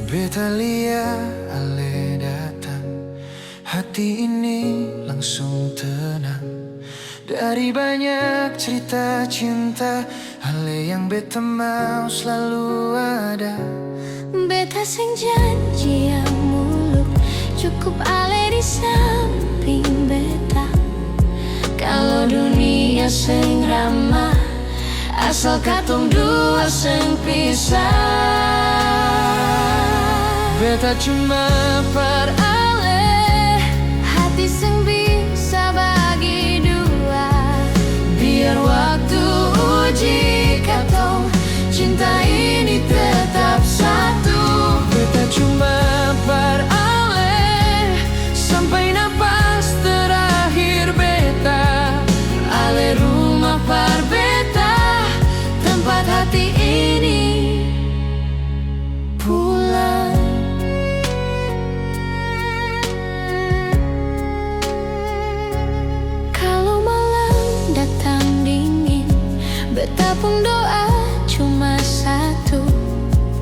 Betalia ale datang, hati ini langsung tenang. Dari banyak cerita cinta, ale yang beta mau selalu ada. Beta sing janji yang muluk, cukup ale di samping beta. Kalau dunia sing ramah, asal katong dua sing pisah. Beta cuma par Ale, hati sing bisa bagi dua. Biar waktu uji katong, cinta ini tetap satu. Beta cuma par ale, sampai napas terakhir beta. Ale rumah par beta, tempat hati ini pulang. Kalau malam datang dingin, beta pun doa cuma satu.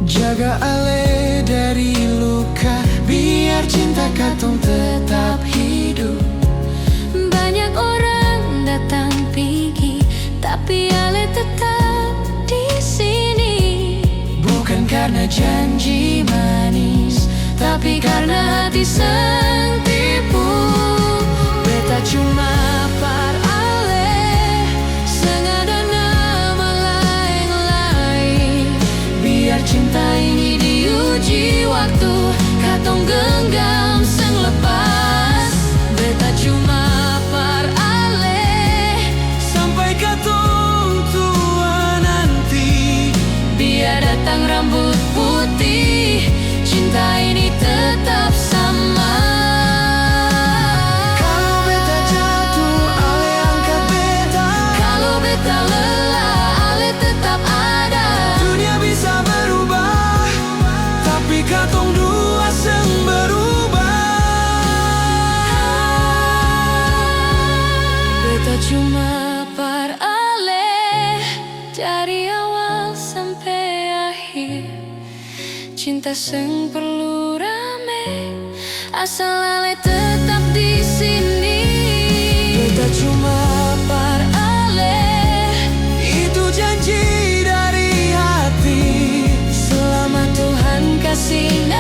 Jaga ale dari luka, biar cinta katong tetap hidup. Banyak orang datang pergi, tapi ale tetap di sini. Bukan karena janji manis, tapi karena hati sang tipu. Beta cuma par ale, Sengaja nama lain-lain, biar cinta ini diuji waktu, katong genggam seng lepas. Beta cuma par ale, sampai katong tua nanti. biar datang rambut putih, cinta ini tetap sama. Kalau beta jatuh, ale angkat beta. Kalau beta lelah, ale tetap ada. Dunia bisa berubah, tapi katong dua seng berubah. Beta cuma par ale, dari awal sampai akhir. Cinta seng perlu rame, asal ale tetap di sini. Beta cuma Par ale, itu janji dari hati. selama Tuhan kasih